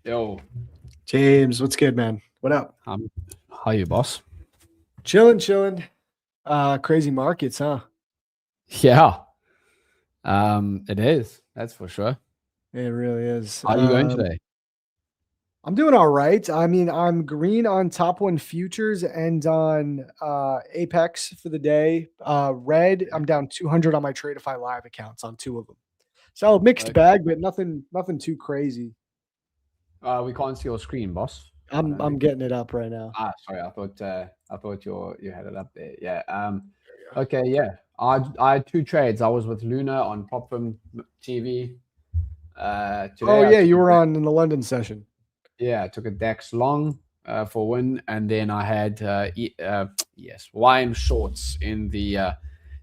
Yo, James, what's good, man? What up? how are you, boss? Chilling. Crazy markets, huh? Yeah, it is. That's for sure. It really is. How are you going today? I'm doing all right. I mean, I'm green on top one futures and on Apex for the day. Red, I'm down 200 on my Tradeify Live accounts on two of them. So mixed bag, but nothing too crazy. We can't see your screen, boss. I'm getting it up right now. Sorry. I thought you had it up there. Yeah. Okay. Yeah. I had two trades. I was with Luna on PopFilm TV. Today you were on in the London session. Yeah, I took a DAX long for win, and then I had YM shorts in the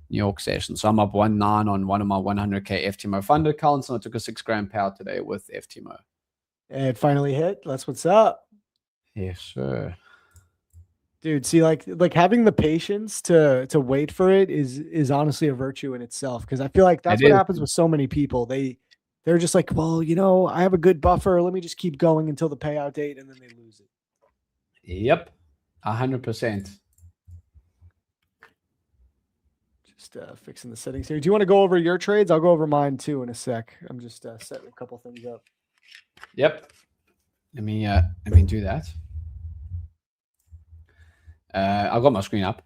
New York session. So I'm up 1.9 on one of my 100K FTMO fund accounts, and I took a 6 grand payout today with FTMO. It finally hit. That's what's up. Yes, sir. Dude, see, like having the patience to wait for it is honestly a virtue in itself. Because I feel like that's what happens with so many people. They're just like, well, I have a good buffer. Let me just keep going until the payout date, and then they lose it. Yep, 100%. Just fixing the settings here. Do you want to go over your trades? I'll go over mine too in a sec. I'm just setting a couple things up. Yep. Let me do that. I've got my screen up.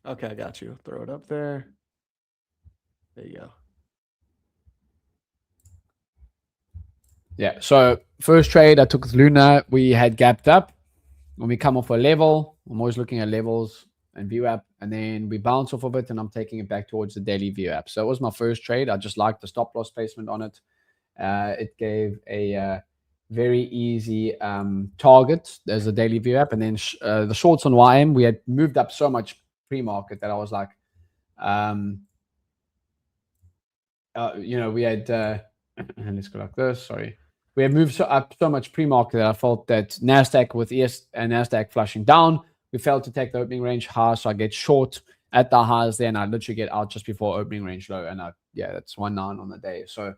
Okay, I got you. Throw it up there. There you go. Yeah, so first trade I took with Luna, we had gapped up. When we come off a level, I'm always looking at levels and view app, and then we bounce off of it, and I'm taking it back towards the daily view app. So it was my first trade. I just liked the stop loss placement on it. It gave a very easy target. There's a daily view app, and then the shorts on YM, we had moved up so much pre-market that I was like, we had and let's go like this. Sorry, we had moved up so much pre-market that I felt that Nasdaq with ES and Nasdaq flushing down, we failed to take the opening range high, so I get short at the highs there, and I literally get out just before opening range low, and that's 1.9 on the day. So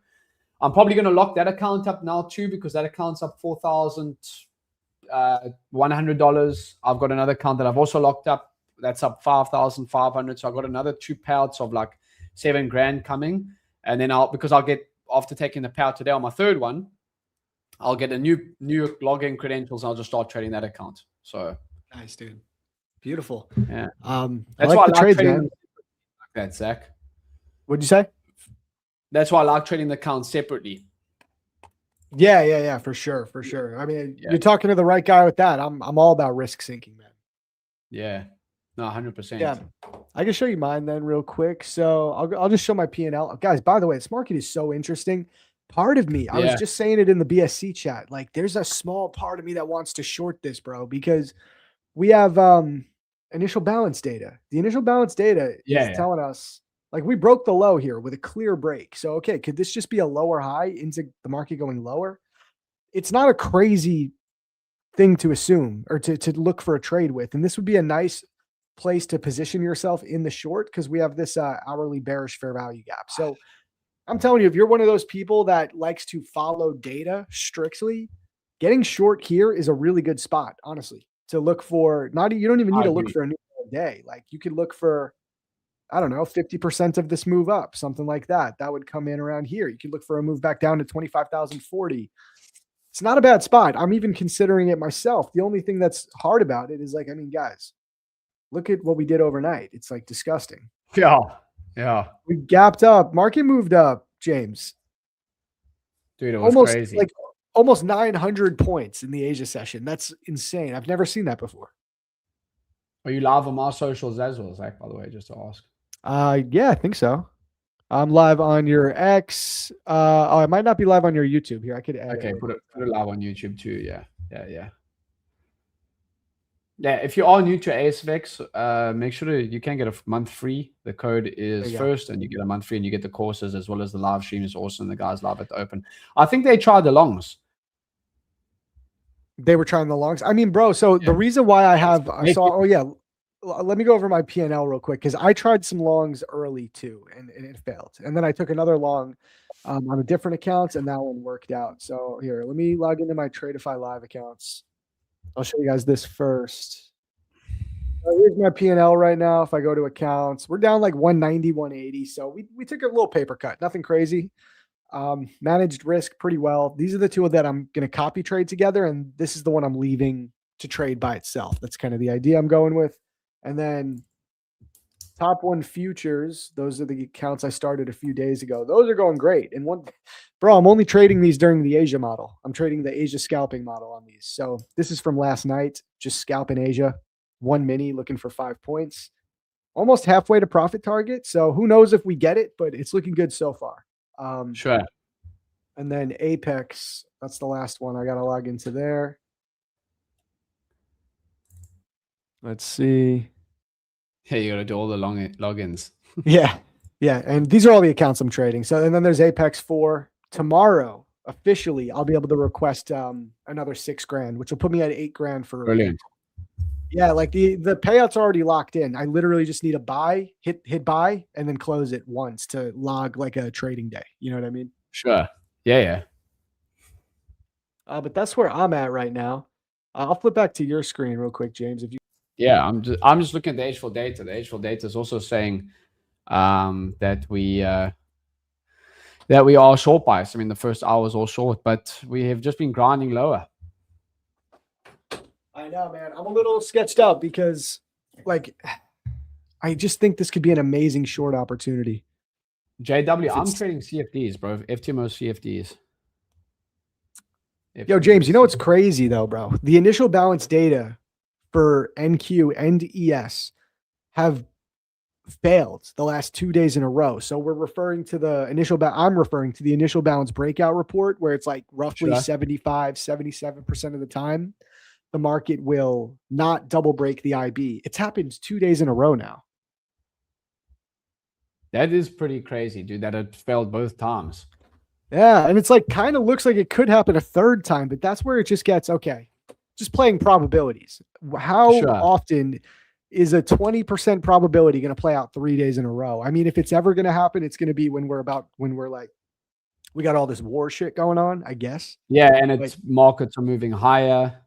I'm probably going to lock that account up now too, because that account's up $4,100. I've got another account that I've also locked up that's up 5,500. So I've got another 2 payouts of like $7,000 coming, and then I'll get, after taking the payout today on my third one, I'll get a new login credentials, and I'll just start trading that account. So nice, dude. Beautiful. Yeah. That's why I like trading like that, Zach. What'd you say? That's why I like trading the accounts separately. Yeah, for sure. I mean, you're talking to the right guy with that. I'm all about risk sinking, man. Yeah. No, 100%. Yeah. I can show you mine then real quick. So I'll just show my P&L. Guys, by the way, this market is so interesting. Part of me, I was just saying it in the BSC chat, like there's a small part of me that wants to short this, bro, because we have initial balance data. The initial balance data is telling us, like, we broke the low here with a clear break. So, okay, could this just be a lower high into the market going lower? It's not a crazy thing to assume or to look for a trade with. And this would be a nice place to position yourself in the short, because we have this hourly bearish fair value gap. So I'm telling you, if you're one of those people that likes to follow data strictly, getting short here is a really good spot, honestly, to look for. You don't even need to look for a new day. Like, you could look for, I don't know, 50% of this move up, something like that. That would come in around here. You could look for a move back down to 25,040. It's not a bad spot. I'm even considering it myself. The only thing that's hard about it is, like, I mean, guys, look at what we did overnight. It's like disgusting. Yeah. We gapped up. Market moved up, James. Dude, it was crazy. Like almost 900 points in the Asia session. That's insane. I've never seen that before. Are you live on my socials as well, Zach, by the way, just to ask? Yeah, I think so. I'm live on your X. I might not be live on your YouTube here. I could add it. Put it live on YouTube too. Yeah. Yeah, if you are new to ASFX, make sure you can get a month free. The code is first, and you get a month free, and you get the courses as well as the live stream is awesome. The guys live at the open. I think they tried the longs. They were trying the longs. I mean, bro, so the reason why let me go over my P&L real quick, because I tried some longs early too, and it failed. And then I took another long on a different account, and that one worked out. So here, let me log into my Tradeify live accounts. I'll show you guys this first. Here's my P&L right now. If I go to accounts, we're down like 190, 180. So we took a little paper cut, nothing crazy. Managed risk pretty well. These are the two that I'm going to copy trade together, and this is the one I'm leaving to trade by itself. That's kind of the idea I'm going with. And then top one futures, those are the accounts I started a few days ago. Those are going great. And I'm only trading these during the Asia model. I'm trading the Asia scalping model on these. So this is from last night, just scalping Asia, 1 mini, looking for 5 points, almost halfway to profit target. So who knows if we get it, but it's looking good so far. Sure. And then Apex, that's the last one. I got to log into there. Let's see. Yeah, you got to do all the logins. Yeah. And these are all the accounts I'm trading. So, and then there's Apex 4. Tomorrow, officially, I'll be able to request another $6,000, which will put me at $8,000 for. Brilliant. Yeah, like the payout's already locked in. I literally just need a buy, hit buy, and then close it once to log like a trading day. You know what I mean? Sure. Yeah. But that's where I'm at right now. I'll flip back to your screen real quick, James. If you. Yeah, I'm just looking at the H4 data. The H4 data is also saying that we are short bias. I mean, the first hour was all short, but we have just been grinding lower. I know, man. I'm a little sketched up because, like, I just think this could be an amazing short opportunity. JW, I'm trading CFDs, bro. FTMO CFDs. Yo, James, you know what's crazy though, bro? The initial balance data for NQ and ES have failed the last 2 days in a row. So we're referring to the initial I'm referring to the initial balance breakout report, where it's like roughly 75-77% of the time the market will not double break the IB. It's happened 2 days in a row now. That is pretty crazy, dude, that it failed both times. Yeah, and it's like kind of looks like it could happen a third time, but that's where it just gets okay. Just playing probabilities. How often is a 20% probability going to play out 3 days in a row? I mean, if it's ever going to happen, it's going to be when we're like, we got all this war shit going on, I guess. Yeah, and it's like, markets are moving higher.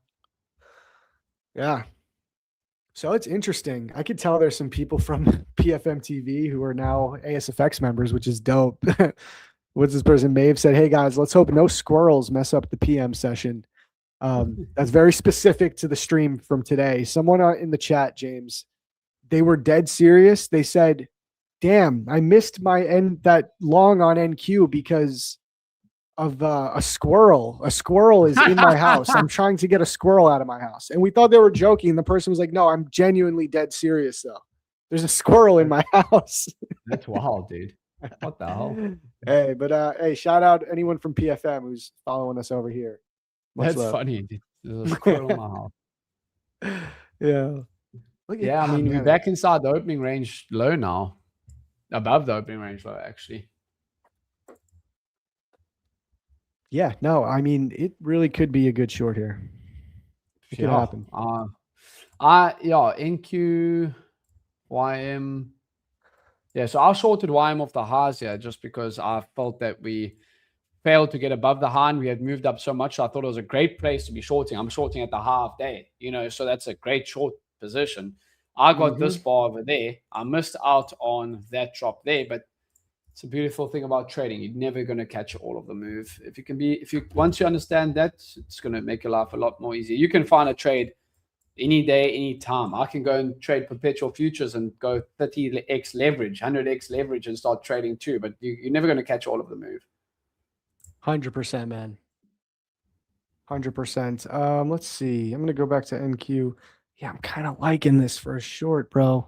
Yeah. So it's interesting. I could tell there's some people from PFM TV who are now ASFX members, which is dope. What's this person? Maeve said, "Hey guys, let's hope no squirrels mess up the PM session." That's very specific to the stream from today. Someone in the chat, James, they were dead serious. They said, "Damn, I missed that long on NQ because of a squirrel. A squirrel is in my house. I'm trying to get a squirrel out of my house." And we thought they were joking. The person was like, "No, I'm genuinely dead serious though. There's a squirrel in my house." That's wild, dude. What the hell? Hey, but hey, shout out anyone from PFM who's following us over here. Much love. Funny. There's a squirrel in my house. Yeah. Yeah, I mean, we're back inside the opening range low now. Above the opening range low, actually. Yeah, no, I mean, it really could be a good short here. It could happen. NQ, YM. Yeah, so I shorted YM off the highs here just because I felt that we failed to get above the high and we had moved up so much. So I thought it was a great place to be shorting. I'm shorting at the half day, so that's a great short position. I got this bar over there. I missed out on that drop there, but it's a beautiful thing about trading. You're never going to catch all of the move. Once you understand that, it's going to make your life a lot more easier. You can find a trade any day, any time. I can go and trade perpetual futures and go 30x leverage, 100x leverage and start trading too, but you're never going to catch all of the move. 100%, man. 100%. Let's see. I'm going to go back to NQ. Yeah, I'm kind of liking this for a short, bro.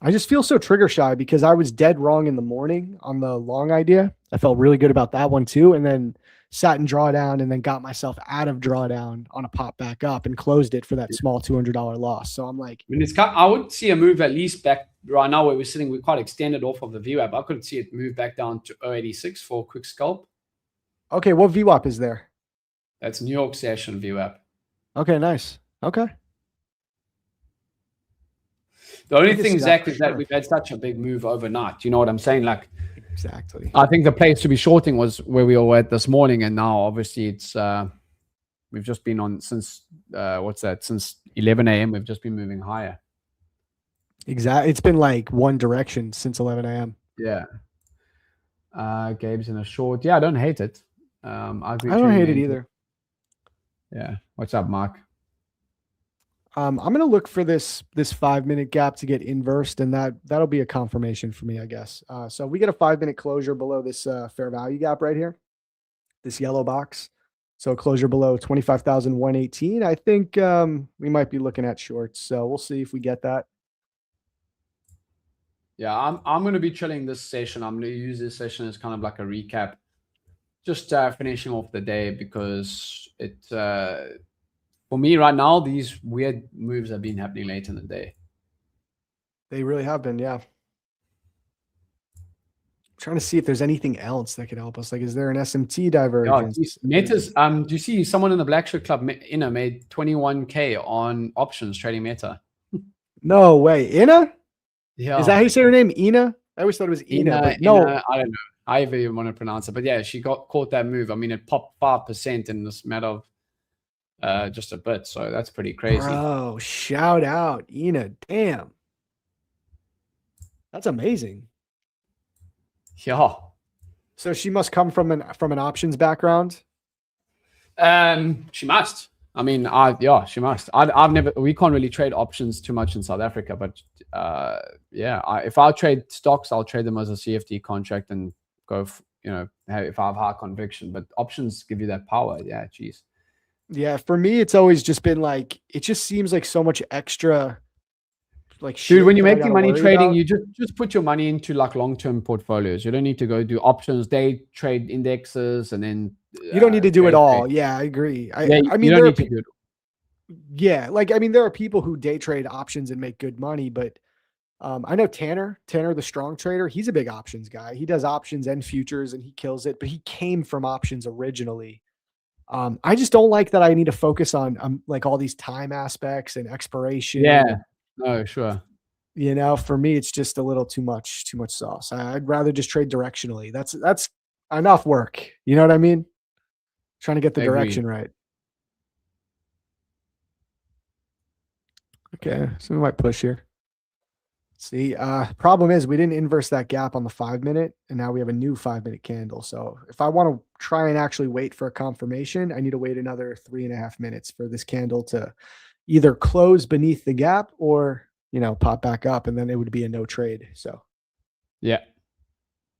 I just feel so trigger shy because I was dead wrong in the morning on the long idea. I felt really good about that one too. And then sat in drawdown and then got myself out of drawdown on a pop back up and closed it for that small $200 loss. So I'm like, I would see a move at least back right now where we're sitting. We're quite extended off of the VWAP. I could see it move back down to 0.86 for a quick scalp. Okay, what VWAP is there? That's New York session VWAP. Okay, nice. Okay. The only thing, Zach, is that we've had such a big move overnight. You know what I'm saying? Like, exactly. I think the place to be shorting was where we were at this morning, and now obviously it's we've just been on since since 11 a.m. We've just been moving higher. Exactly. It's been like one direction since 11 a.m. Yeah. Gabe's in a short. Yeah, I don't hate it. I don't hate it either. Yeah. What's up, Mark? I'm going to look for this 5-minute gap to get inversed, and that'll be a confirmation for me, I guess. So we get a 5-minute closure below this fair value gap right here, this yellow box. So closure below 25,118. I think we might be looking at shorts. So we'll see if we get that. Yeah, I'm going to be chilling this session. I'm going to use this session as kind of like a recap, just finishing off the day because for me right now, these weird moves have been happening late in the day. They really have been, yeah. I'm trying to see if there's anything else that could help us. Like, is there an SMT divergence? Meta's, do you see someone in the Black Shirt Club, Inna, made 21K on options trading Meta? No way. Inna? Yeah. Is that how you say her name? Ina? I always thought it was Ina. But no, I don't know. I even want to pronounce it. But yeah, she caught that move. I mean, it popped 5% in this matter of just a bit. So that's pretty crazy. Bro, shout out, Ina. Damn. That's amazing. Yeah. So she must come from an options background? She must. I mean, she must. We can't really trade options too much in South Africa, but if I trade stocks, I'll trade them as a CFD contract and go, if I have high conviction, but options give you that power. Yeah. Geez. Yeah. For me, it's always just been like, it just seems like so much extra like shit Dude, when you're that I making gotta money worry trading, about. you just put your money into like long-term portfolios. You don't need to go do options, day trade indexes, and then You don't need to do it day trade. all. Yeah, I agree. Yeah, I you mean, don't there are need to do it. yeah, like I mean, there are people who day trade options and make good money, but I know Tanner, the strong trader, he's a big options guy. He does options and futures and he kills it, but he came from options originally. I just don't like that I need to focus on like all these time aspects and expiration. Yeah, And, no, sure. for me, it's just a little too much sauce. I'd rather just trade directionally. That's enough work. You know what I mean? Trying to get the Agreed. direction right. Okay, so we might push here. See, problem is we didn't inverse that gap on the 5 minute, and now we have a new 5 minute candle. So if I want to try and actually wait for a confirmation, I need to wait another 3.5 minutes for this candle to either close beneath the gap or, pop back up, and then it would be a no trade. So Yeah,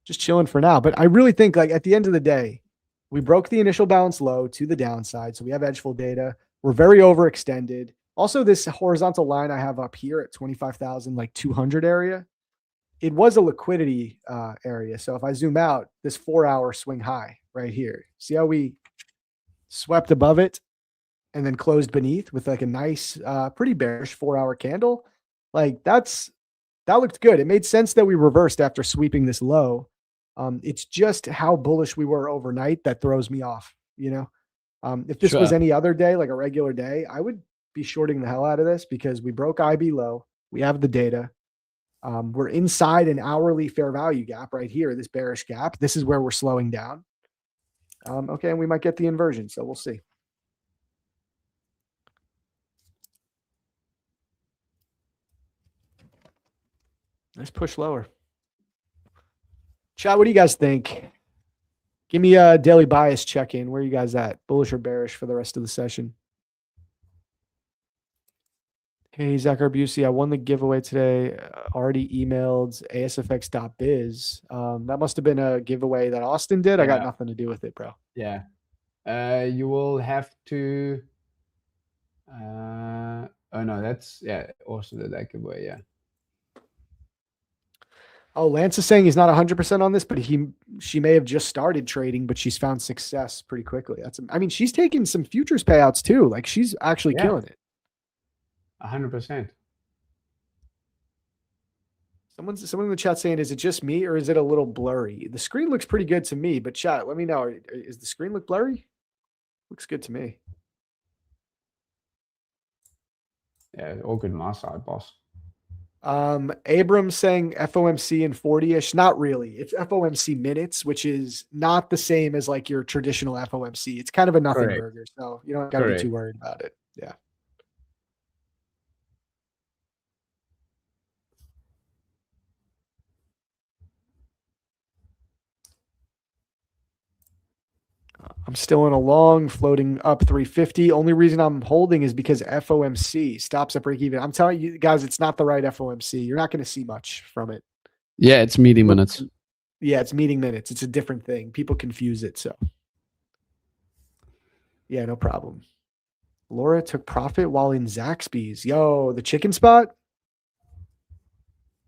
just chilling for now. But I really think like at the end of the day, we broke the initial balance low to the downside. So we have edgeful data. We're very overextended. Also, this horizontal line I have up here at 25,000, like 200 area, it was a liquidity area. So if I zoom out, this 4-hour swing high right here, see how we swept above it and then closed beneath with like a nice, pretty bearish 4-hour candle. Like that looked good. It made sense that we reversed after sweeping this low. It's just how bullish we were overnight that throws me off. If this was sure. any other day, like a regular day, I would be shorting the hell out of this because we broke IB low. We have the data. We're inside an hourly fair value gap right here, this bearish gap. This is where we're slowing down. Okay, and we might get the inversion, so we'll see. Let's push lower. Chat, what do you guys think? Give me a daily bias check-in. Where are you guys at? Bullish or bearish for the rest of the session? Hey, Zach Arbusi, I won the giveaway today. Already emailed asfx.biz. That must have been a giveaway that Austin did. I got nothing to do with it, bro. Yeah. You will have to. Oh no, that's also the that giveaway. Yeah. Oh, Lance is saying he's not 100% on this, but she may have just started trading, but she's found success pretty quickly. I mean, she's taking some futures payouts too. Like she's actually killing it. 100%. Someone in the chat saying, is it just me or is it a little blurry? The screen looks pretty good to me, but chat, let me know. Is the screen look blurry? Looks good to me. Yeah, all good on my side, boss. Abrams saying FOMC in 40-ish. Not really. It's FOMC minutes, which is not the same as like your traditional FOMC. It's kind of a nothing burger. So you don't got to be too worried about it. Yeah. I'm still in a long floating up 350. Only reason I'm holding is because FOMC stops at break even. I'm telling you guys, it's not the right FOMC. You're not going to see much from it. Yeah, it's meeting minutes. Yeah, it's meeting minutes. It's a different thing. People confuse it. So yeah, no problem. Laura took profit while in Zaxby's. Yo, the chicken spot.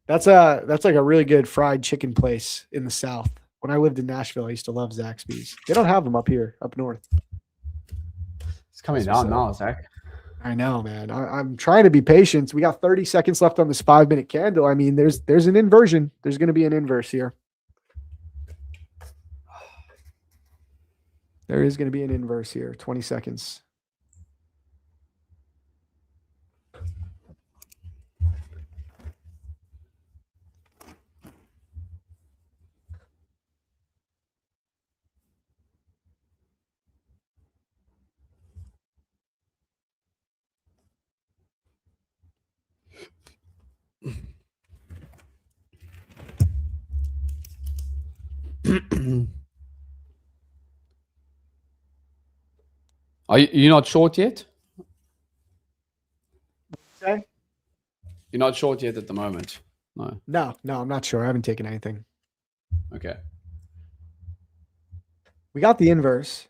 That's like a really good fried chicken place in the South. When I lived in Nashville, I used to love Zaxby's. They don't have them up here, up north. It's coming down now, Zach. I know, man. I'm trying to be patient. We got 30 seconds left on this 5-minute candle. I mean, there's an inversion. There's going to be an inverse here. There is going to be an inverse here. 20 seconds. Are you not short yet? Okay. You're not short yet at the moment. No, I'm not sure. I haven't taken anything. Okay. We got the inverse.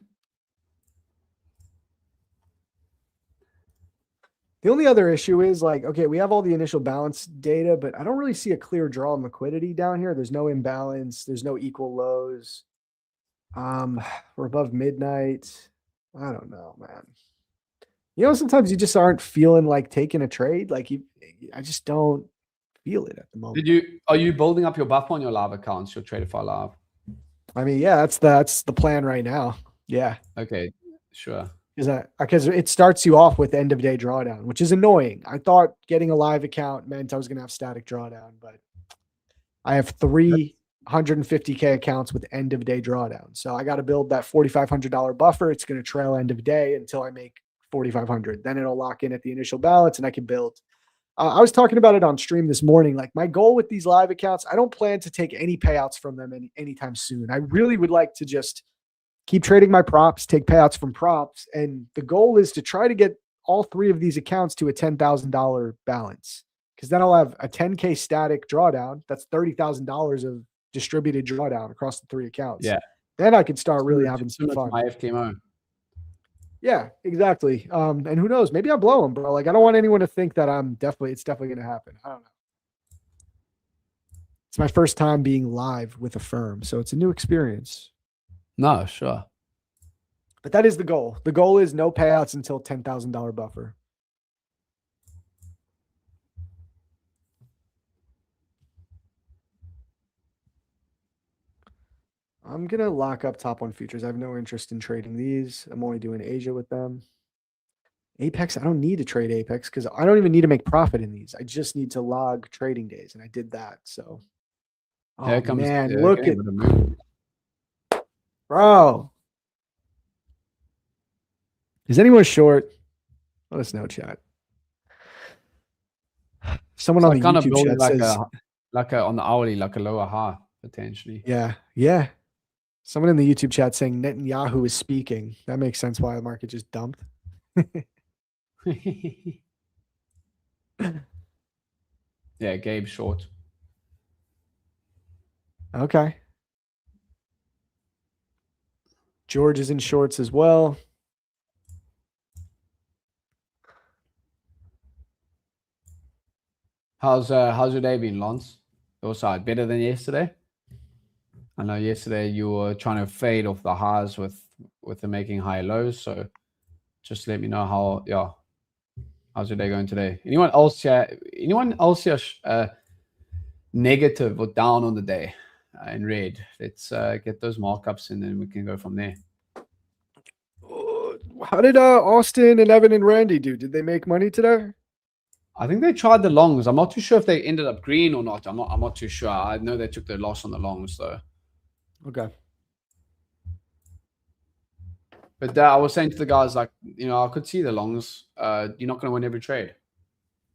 The only other issue is like, okay, we have all the initial balance data, but I don't really see a clear draw on liquidity down here. There's no imbalance. There's no equal lows. We're above midnight. I don't know, man. Sometimes you just aren't feeling like taking a trade. I just don't feel it at the moment. Are you building up your buffer on your live accounts, your Traderfy Live? I mean, yeah, that's the plan right now. Yeah. Okay, sure. Because it starts you off with end of day drawdown, which is annoying. I thought getting a live account meant I was gonna have static drawdown, but I have 350K accounts with end of day drawdown. So I got to build that $4,500 buffer. It's going to trail end of day until I make 4,500. Then it'll lock in at the initial balance and I can build. I was talking about it on stream this morning. Like my goal with these live accounts, I don't plan to take any payouts from them anytime soon. I really would like to just keep trading my props, take payouts from props. And the goal is to try to get all three of these accounts to a $10,000 balance. Because then I'll have a 10K static drawdown. That's $30,000 of distributed drawdown across the three accounts. Yeah. Then I could start really having some fun. My FTMO. Yeah, exactly. And who knows? Maybe I'll blow them, bro. Like, I don't want anyone to think that it's definitely going to happen. I don't know. It's my first time being live with a firm. So it's a new experience. No, sure. But that is the goal. The goal is no payouts until $10,000 buffer. I'm going to lock up top one futures. I have no interest in trading these. I'm only doing Asia with them. Apex, I don't need to trade Apex because I don't even need to make profit in these. I just need to log trading days, and I did that. So, oh man, look at bro. Is anyone short? Let us know, chat. Someone on the YouTube chat says, like on the hourly, like a lower high potentially. Yeah. Someone in the YouTube chat saying Netanyahu is speaking. That makes sense why the market just dumped. Yeah, Gabe short. Okay. George is in shorts as well. How's your day been, Lance? Your side better than yesterday? I know yesterday you were trying to fade off the highs with the making high lows. So just let me know how's your day going today? Anyone else here negative or down on the day in red? Let's get those markups and then we can go from there. How did Austin and Evan and Randy do? Did they make money today? I think they tried the longs. I'm not too sure if they ended up green or not. I'm not too sure. I know they took the loss on the longs though. Okay. But I was saying to the guys, like, I could see the longs. You're not going to win every trade.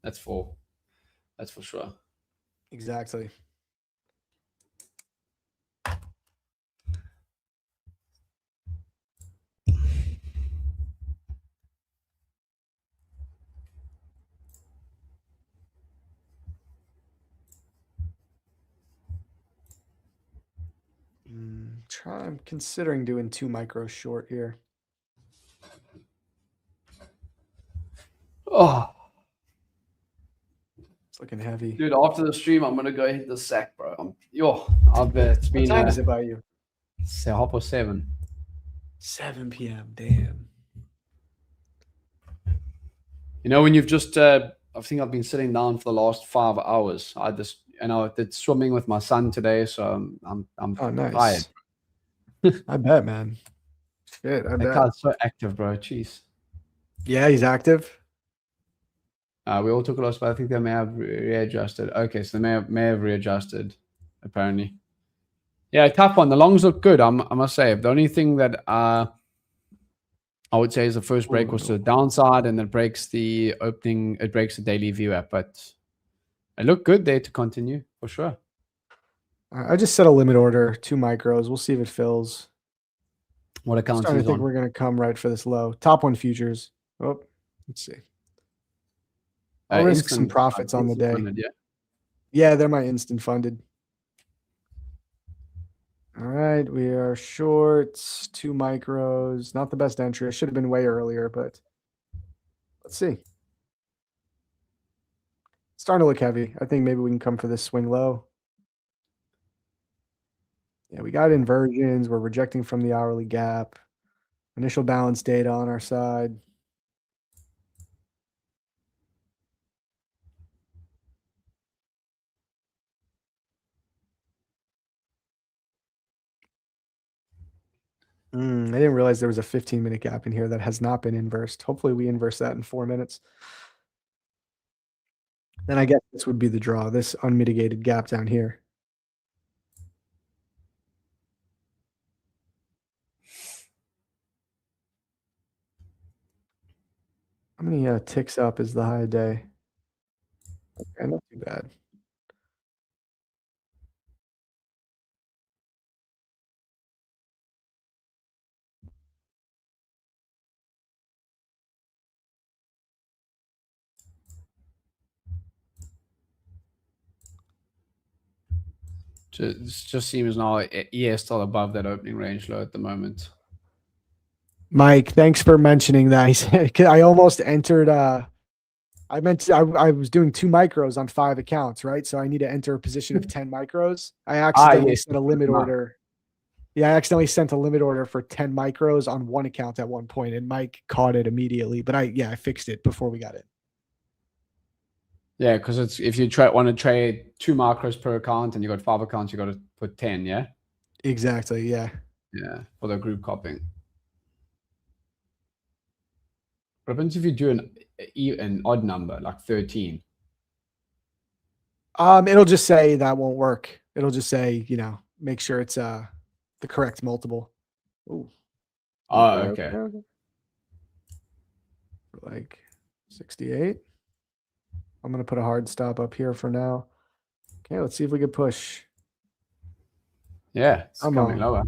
That's for sure. Exactly. I'm considering doing 2 micro short here. Oh, it's looking heavy, dude. After the stream, I'm gonna go hit the sack, bro. It's been. What time is it by you? It's 7:30. 7 p.m. Damn. When you've just, I think I've been sitting down for the last 5 hours. I did swimming with my son today, so I'm nice. tired. I bet, man. Shit, I bet. That guy's so active, bro. Jeez. Yeah, he's active. We all took a loss, but I think they may have readjusted. Okay, so they may have readjusted, apparently. Yeah, tough one. The longs look good, I must say. The only thing that I would say is the first break was to the downside, and it breaks the opening. It breaks the daily view app, but it looked good there to continue for sure. I just set a limit order, 2 micros. We'll see if it fills. What account? I think we're gonna come right for this low. Top one futures. Oh, let's see. I'll risk some profits on the day. Funded, yeah, they're my instant funded. All right, we are shorts, 2 micros. Not the best entry. I should have been way earlier, but let's see. Starting to look heavy. I think maybe we can come for this swing low. Yeah, we got inversions. We're rejecting from the hourly gap. Initial balance data on our side. I didn't realize there was a 15-minute gap in here that has not been inversed. Hopefully we inverse that in 4 minutes. Then I guess this would be the draw, this unmitigated gap down here. How many ticks up is the high day? Okay, not too bad. Just seems now ES still above that opening range low at the moment. Mike, thanks for mentioning that. He said I almost entered. I was doing 2 micros on 5 accounts, right? So I need to enter a position of 10 micros. I accidentally sent a limit order. Yeah, I accidentally sent a limit order for 10 micros on 1 account at one point, and Mike caught it immediately. But I fixed it before we got it. Yeah, because it's if you want to trade 2 macros per account and you got 5 accounts, you got to put 10. Yeah. Exactly. Yeah. Yeah, for the group copying. What happens if you do an odd number like 13? It'll just say that won't work. It'll just say, make sure it's the correct multiple. Ooh. Oh, okay. Like 68. I'm gonna put a hard stop up here for now. Okay, let's see if we can push. Yeah, it's coming lower.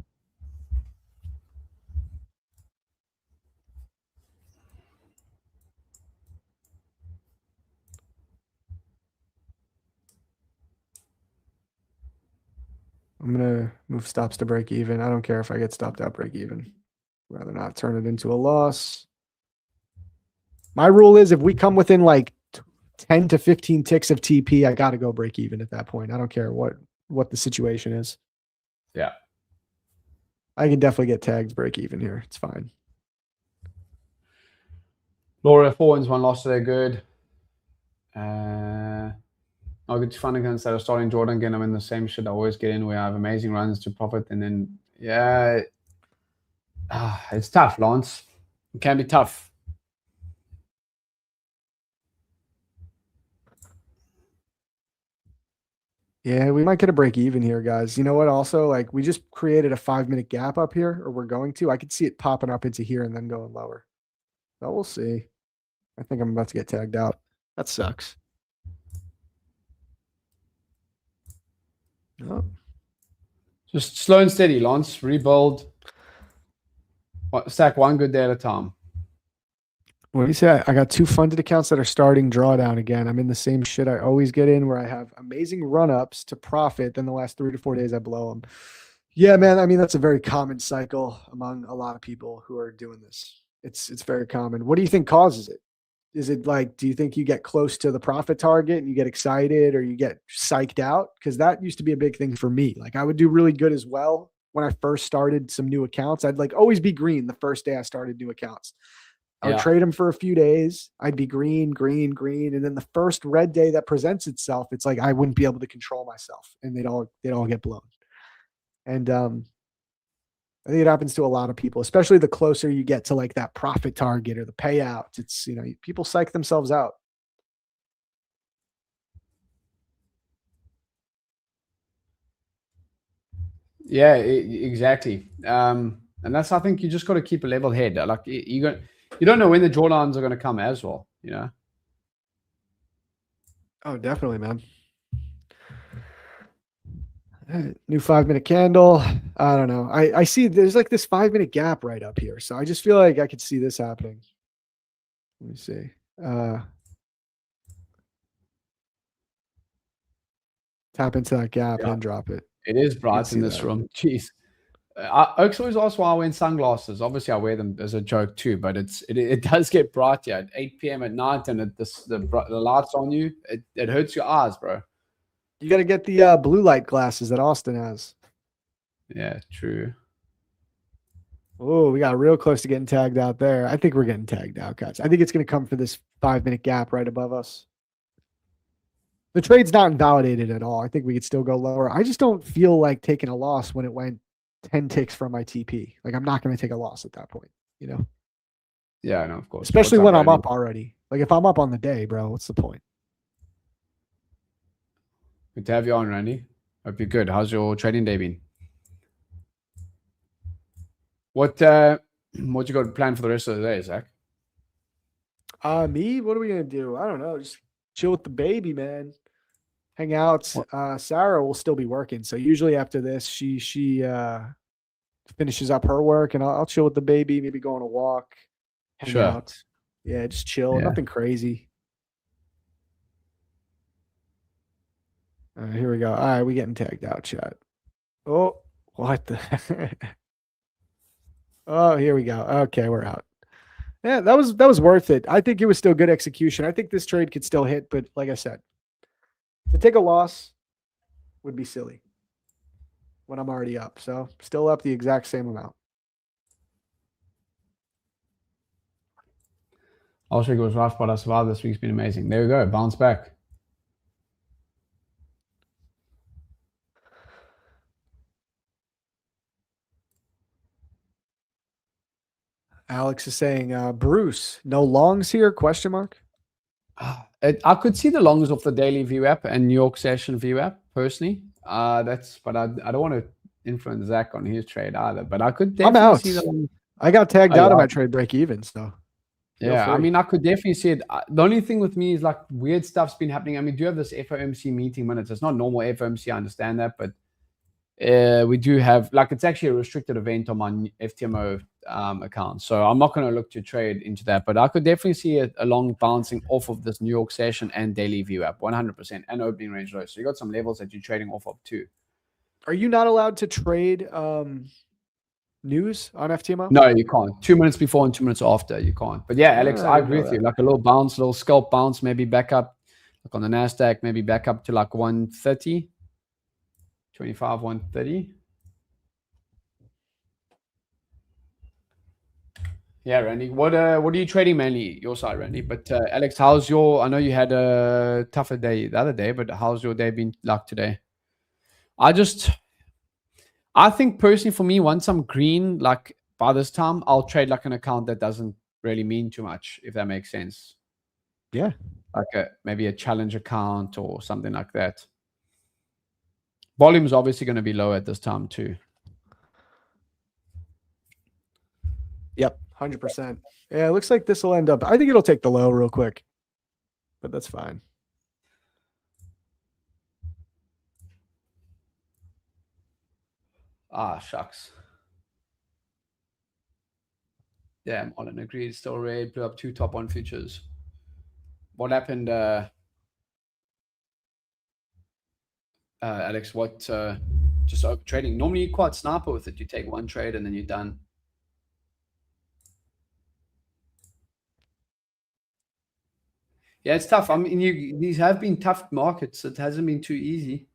I'm gonna move stops to break even. I don't care if I get stopped out break even. Rather not turn it into a loss. My rule is if we come within like 10 to 15 ticks of TP, I got to go break even at that point. I don't care what the situation is. Yeah. I can definitely get tagged break even here. It's fine. Laura, 4 wins, 1 loss today. Good. I'll get fun against that. Starting Jordan again. I'm in the same shit I always get in where I have amazing runs to profit. And then, yeah, it's tough, Lance. It can be tough. Yeah, we might get a break even here, guys. You know what? Also, like we just created a 5-minute gap up here, or we're going to. I could see it popping up into here and then going lower. So we'll see. I think I'm about to get tagged out. That sucks. Oh. Just slow and steady, Lance. Rebuild. Stack 1 good day at a time. What do you say? I got 2 funded accounts that are starting drawdown again. I'm in the same shit I always get in where I have amazing run-ups to profit. Then the last 3 to 4 days I blow them. Yeah, man. I mean, that's a very common cycle among a lot of people who are doing this. It's very common. What do you think causes it? Is it like, do you think you get close to the profit target and you get excited or you get psyched out? Because that used to be a big thing for me. Like I would do really good as well when I first started some new accounts. I'd like always be green the first day I started new accounts. I would trade them for a few days. I'd be green, green, green. And then the first red day that presents itself, it's like I wouldn't be able to control myself and they'd all get blown. And I think it happens to a lot of people, especially the closer you get to like that profit target or the payout. It's, people psych themselves out. Yeah, exactly. And that's, I think you just got to keep a level head. Like you don't know when the drawdowns are going to come as well, Oh, definitely, man. New 5-minute candle. I don't know. I see there's like this 5-minute gap right up here. So I just feel like I could see this happening. Let me see. Tap into that gap and then drop it. It is bright in this room. Jeez. Oaks always asks why I wear sunglasses. Obviously, I wear them as a joke too, but it does get bright here at 8 p.m. at night, and the lights on you. It hurts your eyes, bro. You got to get the blue light glasses that Austin has. Yeah, true. Oh, we got real close to getting tagged out there. I think we're getting tagged out, guys. I think it's going to come for this 5-minute gap right above us. The trade's not invalidated at all. I think we could still go lower. I just don't feel like taking a loss when it went 10 ticks from my TP. Like, I'm not going to take a loss at that point, you know? Yeah, no, of course. Especially when I'm up already. Like, if I'm up on the day, bro, what's the point? Good to have you on, Randy. Hope you're good. How's your trading day been? What you got planned for the rest of the day, Zach? Me? What are we gonna do? I don't know. Just chill with the baby, man. Hang out. Sarah will still be working, so usually after this, she finishes up her work, and I'll chill with the baby. Maybe go on a walk, hang out. Yeah, just chill. Yeah. Nothing crazy. All right, here we go. All right, we getting tagged out, chat. Oh, what the? Oh, here we go. Okay, we're out. Yeah, that was worth it. I think it was still good execution. I think this trade could still hit, but like I said, to take a loss would be silly when I'm already up. So still up the exact same amount. Also goes right, but as well, this week's been amazing. There we go. Bounce back. Alex is saying, Bruce, no longs here? Question mark. I could see the longs of the daily view app and New York session view app personally. But I don't want to influence Zach on his trade either. But I could definitely see the longs. I got tagged out of my trade break even. So yeah, I mean, I could definitely see it. The only thing with me is like weird stuff's been happening. I mean, do you have this FOMC meeting minutes? It's not normal FOMC. I understand that, but we do have, like, it's actually a restricted event on my FTMO account. So I'm not going to look to trade into that, but I could definitely see a long bouncing off of this New York session and daily view app 100% and opening range low. So you got some levels that you're trading off of too. Are you not allowed to trade news on FTMO? No, you can't. 2 minutes before and 2 minutes after, you can't. But yeah, Alex, I agree with you. Like a little bounce, little scalp bounce, maybe back up, like on the NASDAQ, maybe back up to like 130. 25, 130. Yeah, Randy. What are you trading mainly? Your side, Randy. But Alex, how's your? I know you had a tougher day the other day, but how's your day been like today? I think personally for me, once I'm green, like by this time, I'll trade like an account that doesn't really mean too much, if that makes sense. Yeah. Like maybe a challenge account or something like that. Volume is obviously going to be low at this time too. Yep, 100%. Yeah, it looks like this will end up. I think it'll take the low real quick, but that's fine. Ah, shucks. Damn, Olin agreed. Still red, blew up 2 top 1 futures. What happened, Alex? What just over trading? Normally you're quite sniper with it. You take one trade and then you're done. Yeah, it's tough. I mean, these have been tough markets. It hasn't been too easy.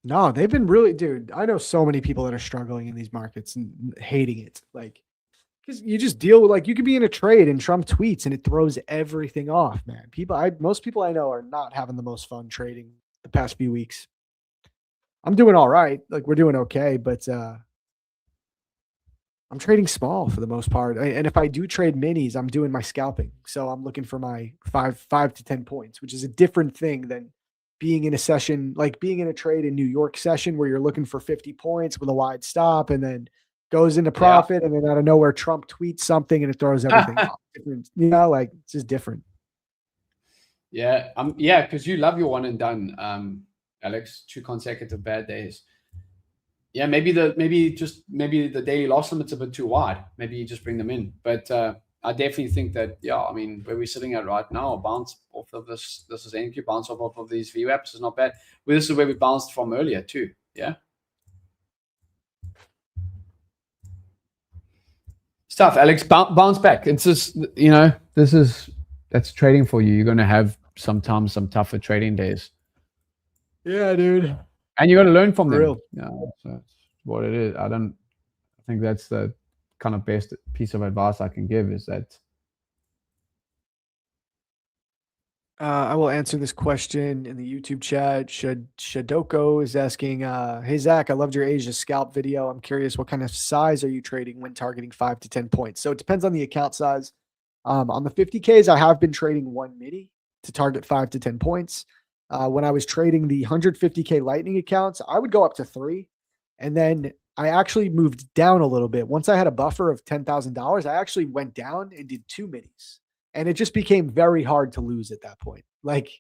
No, they've been really, dude. I know so many people that are struggling in these markets and hating it. Like, because you just deal with, like, you could be in a trade and Trump tweets and it throws everything off, man. Most people I know are not having the most fun trading the past few weeks. I'm doing all right. Like, we're doing okay, but I'm trading small for the most part. And if I do trade minis, I'm doing my scalping. So I'm looking for my 5 to 10 points, which is a different thing than being in a session, like being in a trade in New York session where you're looking for 50 points with a wide stop and then goes into profit. And then out of nowhere, Trump tweets something and it throws everything off. You know, like, it's just different. Yeah. Yeah. Cause you love your one and done, Alex, 2 consecutive bad days. Yeah, maybe the daily loss limit's a bit too wide. Maybe you just bring them in. But I definitely think that, yeah, I mean, where we're sitting at right now, a bounce off of this is NQ, bounce off of these VWAPs is not bad. Well, this is where we bounced from earlier too. Yeah. Stuff, Alex. Bounce back. It's just, that's trading for you. You're going to have sometimes some tougher trading days. Yeah, dude. And you got to learn from For them. real. Yeah, so that's what it is. I think that's the kind of best piece of advice I can give is that. I will answer this question in the YouTube chat. Shadoko is asking, hey, Zach, I loved your Asia scalp video. I'm curious, what kind of size are you trading when targeting 5 to 10 points? So it depends on the account size. On the 50Ks, I have been trading one mini to target 5 to 10 points. When I was trading the 150K Lightning accounts, I would go up to 3. And then I actually moved down a little bit. Once I had a buffer of $10,000, I actually went down and did 2 minis. And it just became very hard to lose at that point. Like,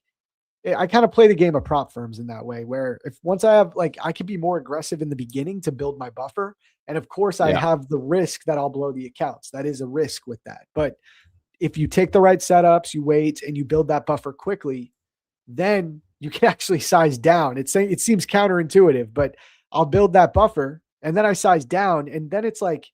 I kind of play the game of prop firms in that way, where if once I have, like, I could be more aggressive in the beginning to build my buffer. And of course, I have the risk that I'll blow the accounts. That is a risk with that. But if you take the right setups, you wait and you build that buffer quickly, then you can actually size down. It seems counterintuitive, but I'll build that buffer and then I size down. And then it's like,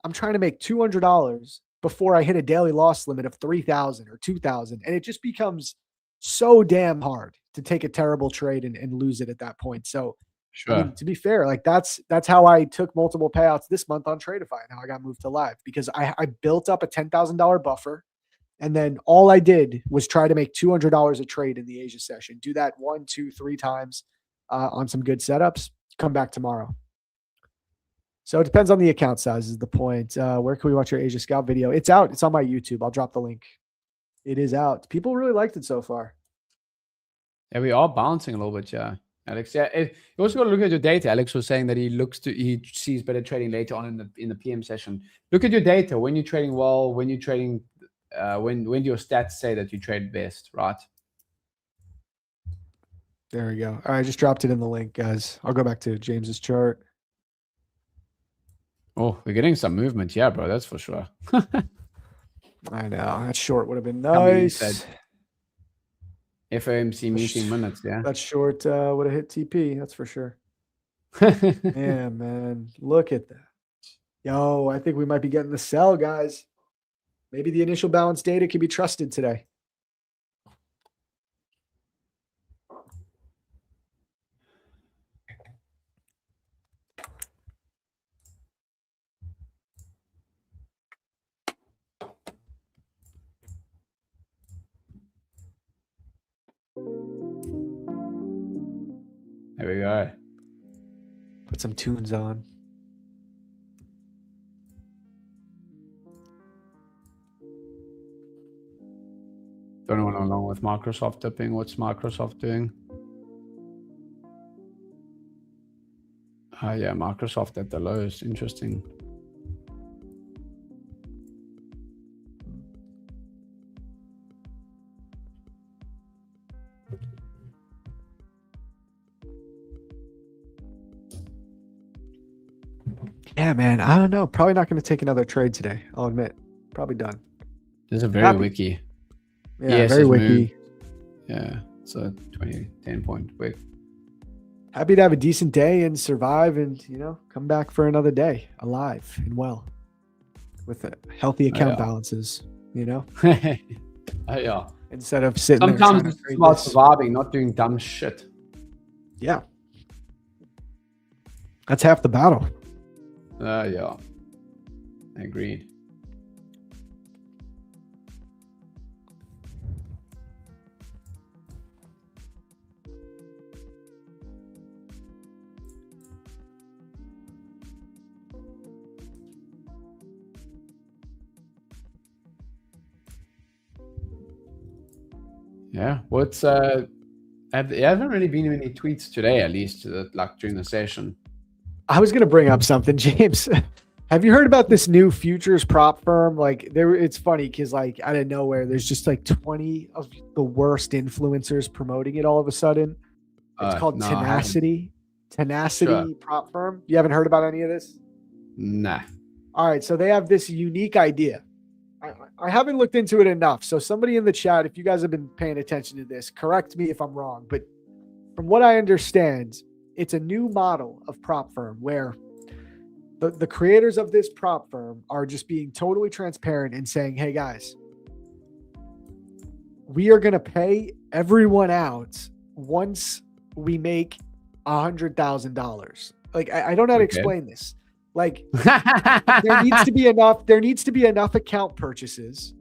I'm trying to make $200 before I hit a daily loss limit of 3,000 or 2,000. And it just becomes so damn hard to take a terrible trade and lose it at that point. So, Sure. I mean, to be fair, like that's how I took multiple payouts this month on Tradeify and how I got moved to live, because I built up a $10,000 buffer. And then all I did was try to make $200 a trade in the Asia session. Do that 1, 2, 3 times on some good setups. Come back tomorrow. So it depends on the account size is the point. Where can we watch your Asia Scout video? It's out. It's on my YouTube. I'll drop the link. It is out. People really liked it so far. Yeah, we are bouncing a little bit, yeah, Alex. Yeah, you also got to look at your data. Alex was saying that he sees better trading later on in the PM session. Look at your data. When you're trading well, when you're trading, when do your stats say that you trade best, right? There we go. All right, I just dropped it in the link, guys. I'll go back to James's chart. Oh, we're getting some movement here, bro. That's for sure. I know. That short would have been nice. FOMC meeting minutes, yeah. That short would have hit TP, that's for sure. Yeah, man. Look at that. Yo, I think we might be getting the sell, guys. Maybe the initial balance data can be trusted today. There we go. Put some tunes on. Don't know along with Microsoft dipping. What's Microsoft doing? Yeah, Microsoft at the lows. Interesting. Yeah, man. I don't know. Probably not going to take another trade today. I'll admit. Probably done. This is a very wiki. Yeah, very wiki. Moved. Yeah, it's a 10 point wick. Happy to have a decent day and survive and, come back for another day alive and well with healthy account balances, Oh, yeah. Instead of sitting sometimes there. Sometimes it's about surviving, not doing dumb shit. Yeah. That's half the battle. Yeah. Agreed. Yeah. What's there haven't really been any tweets today, at least like during the session. I was gonna bring up something, James. Have you heard about this new futures prop firm? Like it's funny because like out of nowhere, there's just like 20 of the worst influencers promoting it all of a sudden. It's called Tenacity. Tenacity prop firm. You haven't heard about any of this? Nah. All right, so they have this unique idea. I haven't looked into it enough. So somebody in the chat, if you guys have been paying attention to this, correct me if I'm wrong. But from what I understand, it's a new model of prop firm where the creators of this prop firm are just being totally transparent and saying, hey guys, we are going to pay everyone out once we make $100,000. Like, I don't know how to explain this. Like, there needs to be enough account purchases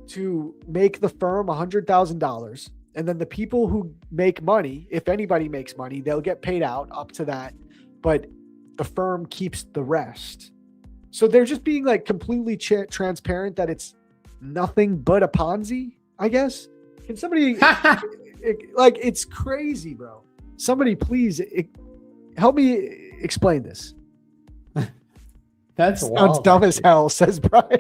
to make the firm $100,000. And then the people who make money, if anybody makes money, they'll get paid out up to that. But the firm keeps the rest. So they're just being like completely transparent that it's nothing but a Ponzi, I guess. Can somebody like, it's crazy, bro. Somebody please help me explain this. That's sounds dumb as hell, says Brian.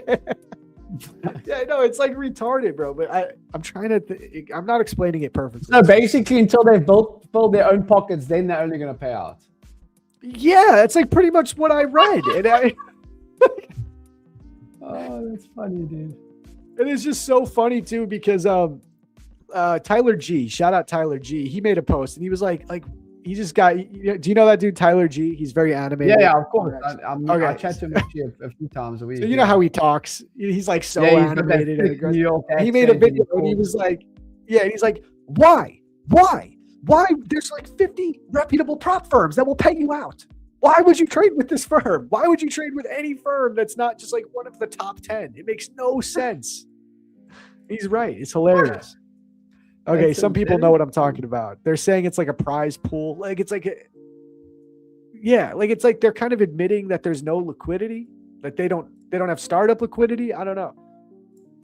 Yeah, I know it's like retarded, bro. But I'm trying to. I'm not explaining it perfectly. No, basically, until they've filled their own pockets, then they're only going to pay out. Yeah, that's like pretty much what I read, and oh, that's funny, dude. And it's just so funny too because Tyler G, shout out Tyler G. He made a post and he was like he just got. Do you know that dude Tyler G? He's very animated. Yeah, of course. I chat to him a few times a week. So you know how he talks. He's like so animated and aggressive. He made a video and he was like, and he's like, why? There's like 50 reputable prop firms that will pay you out. Why would you trade with this firm? Why would you trade with any firm that's not just like one of the top 10? It makes no sense. He's right. It's hilarious. Okay, that's some people know what I'm talking about. They're saying it's like a prize pool. Like it's like it's like they're kind of admitting that there's no liquidity, that they don't have startup liquidity. I don't know.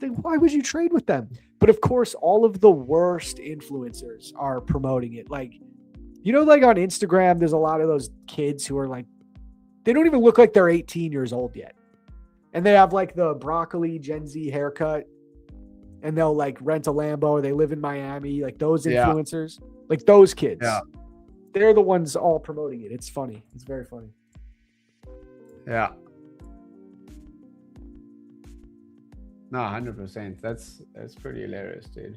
Then why would you trade with them? But of course, all of the worst influencers are promoting it. Like, you know, like on Instagram, there's a lot of those kids who are like, they don't even look like they're 18 years old yet. And they have like the broccoli Gen Z haircut. And they'll like rent a Lambo, or they live in Miami, like those influencers, like those kids. Yeah. They're the ones all promoting it. It's funny. It's very funny. Yeah. No, 100%. That's pretty hilarious, dude.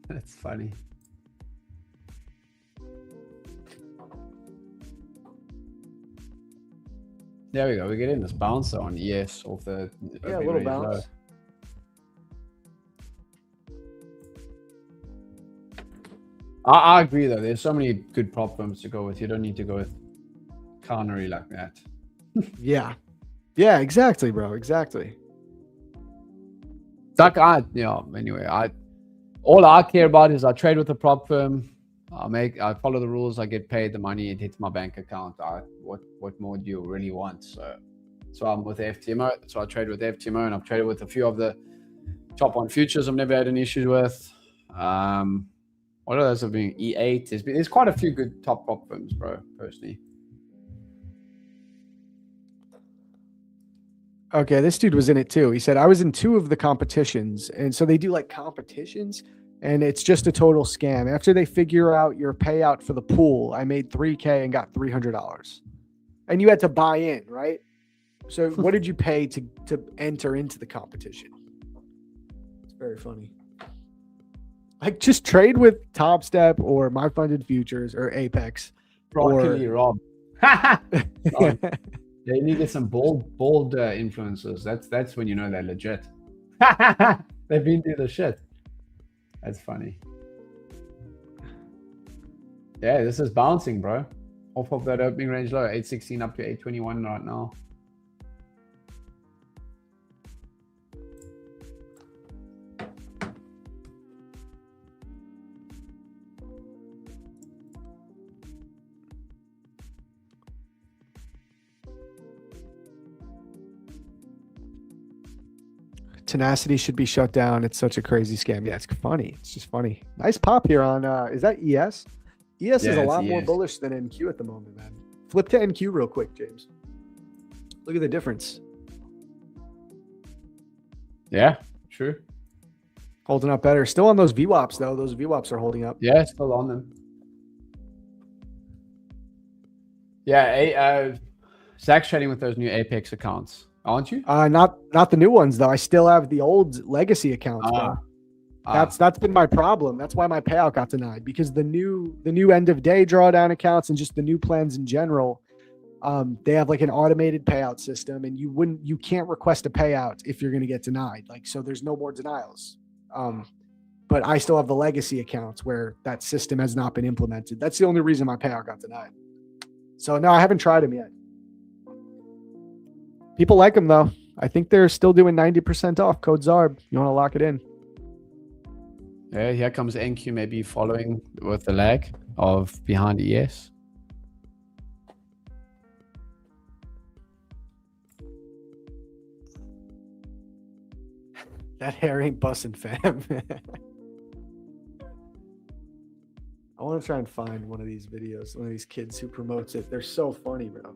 That's funny. There we go. We're getting this bounce on ES off the a little bounce. Low. I agree though. There's so many good prop firms to go with. You don't need to go with Connery like that. Yeah, exactly, bro. Exactly. Like anyway, all I care about is I trade with a prop firm. I follow the rules. I get paid the money. It hits my bank account. What more do you really want? So I'm with FTMO. So I trade with FTMO, and I've traded with a few of the top 1 futures. I've never had any issues with. What others have been E8? There's quite a few good top prop firms, bro. Personally. Okay, this dude was in it too. He said I was in 2 of the competitions, and so they do like competitions. And it's just a total scam. After they figure out your payout for the pool, I made $3K and got $300. And you had to buy in, right? So what did you pay to enter into the competition? It's very funny. Like, just trade with Top Step or My Funded Futures or Apex. Broccoli Rob. They need to get some bold influencers. That's when you know they're legit. They've been through the shit. That's funny. Yeah, this is bouncing, bro. Off of that opening range low, 816 up to 821 right now. Tenacity should be shut down. It's such a crazy scam. Yeah, it's funny. It's just funny. Nice pop here on, is that ES? ES is a lot more bullish than NQ at the moment, man. Flip to NQ real quick, James. Look at the difference. Yeah, true. Holding up better. Still on those VWAPs, though. Those VWAPs are holding up. Yeah, still on them. Yeah, Zach's trading with those new Apex accounts. aren't you? Not the new ones though. I still have the old legacy accounts, bro. That's been my problem. That's why my payout got denied, because the new end of day drawdown accounts and just the new plans in general, they have like an automated payout system, and you can't request a payout if you're going to get denied. Like, so there's no more denials. But I still have the legacy accounts where that system has not been implemented. That's the only reason my payout got denied. So no, I haven't tried them yet. People like them though. I think they're still doing 90% off. Code ZARB. You want to lock it in? Yeah, here comes NQ maybe following with the lag of behind ES. That hair ain't busting, fam. I want to try and find one of these videos, one of these kids who promotes it. They're so funny, bro.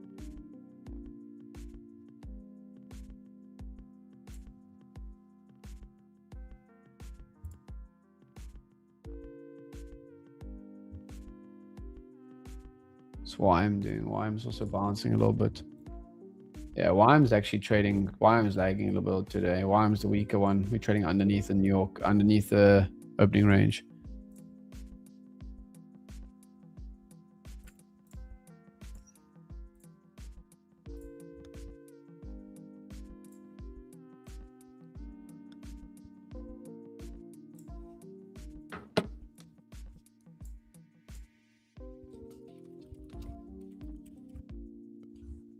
That's what I'm doing. YM's also bouncing a little bit. Yeah, YM's actually trading. YM's lagging a little bit today. YM's the weaker one. We're trading underneath in New York, underneath the opening range.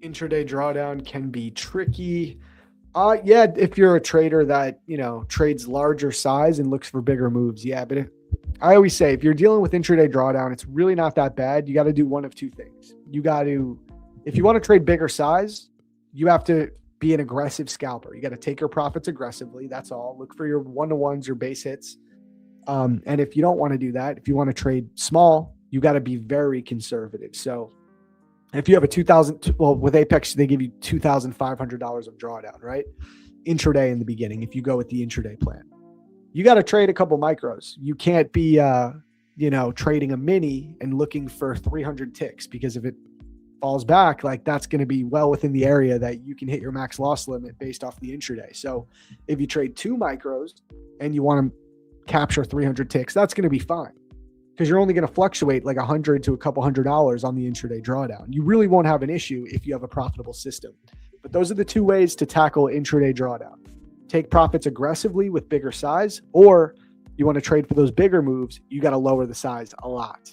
Intraday drawdown can be tricky. Yeah, if you're a trader that, trades larger size and looks for bigger moves. Yeah, but I always say, if you're dealing with intraday drawdown, it's really not that bad. You got to do one of two things. If you want to trade bigger size, you have to be an aggressive scalper. You got to take your profits aggressively. That's all. Look for your 1-to-1s, your base hits. And if you don't want to do that, if you want to trade small, you got to be very conservative. So if you have with Apex, they give you $2,500 of drawdown, right? Intraday in the beginning, if you go with the intraday plan. You got to trade a couple micros. You can't be, trading a mini and looking for 300 ticks, because if it falls back, like, that's going to be well within the area that you can hit your max loss limit based off the intraday. So if you trade 2 micros and you want to capture 300 ticks, that's going to be fine, because you're only going to fluctuate like $100 to a couple $100 on the intraday drawdown. You really won't have an issue if you have a profitable system. But those are the 2 ways to tackle intraday drawdown. Take profits aggressively with bigger size, or you want to trade for those bigger moves, you got to lower the size a lot.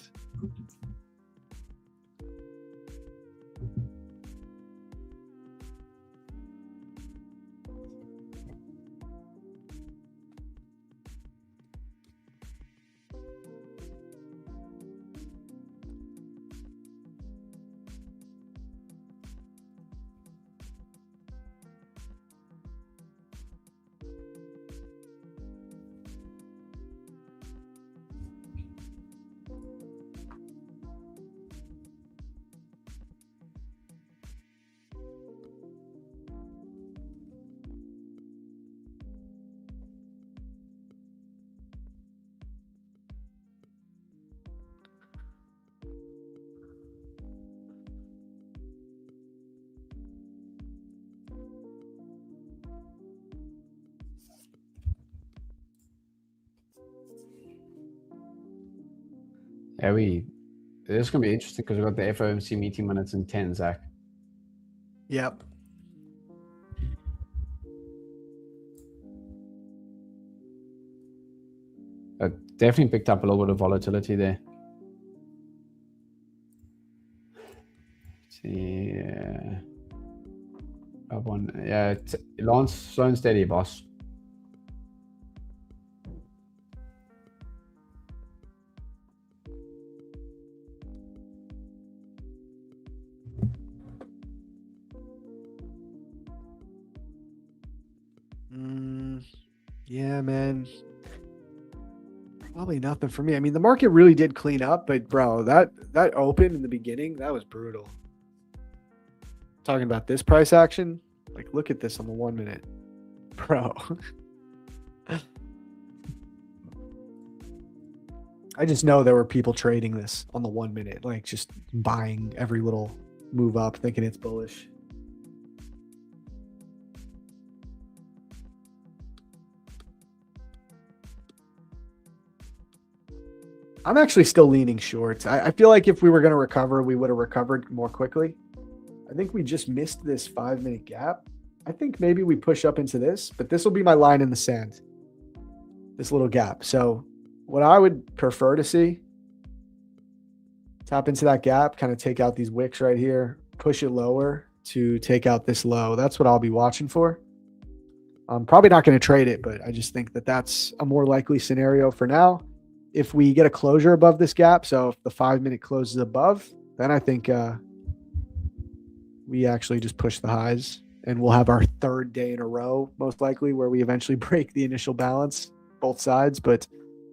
Yeah, this is going to be interesting because we've got the FOMC meeting minutes in 10, Zach. Yep. Definitely picked up a little bit of volatility there. Yeah. Up on, yeah, Lance, slow and steady, boss. Yeah, man. Probably nothing for me. I mean, the market really did clean up, but bro, that open in the beginning, that was brutal. Talking about this price action, like, look at this on the 1 minute, bro. I just know there were people trading this on the 1 minute, like just buying every little move up, thinking it's bullish. I'm actually still leaning short. I feel like if we were going to recover, we would have recovered more quickly. I think we just missed this 5-minute gap. I think maybe we push up into this, but this will be my line in the sand, this little gap. So what I would prefer to see, tap into that gap, kind of take out these wicks right here, push it lower to take out this low. That's what I'll be watching for. I'm probably not going to trade it, but I just think that that's a more likely scenario for now. If we get a closure above this gap, so if the 5-minute closes above, then I think we actually just push the highs, and we'll have our third day in a row, most likely, where we eventually break the initial balance, both sides. But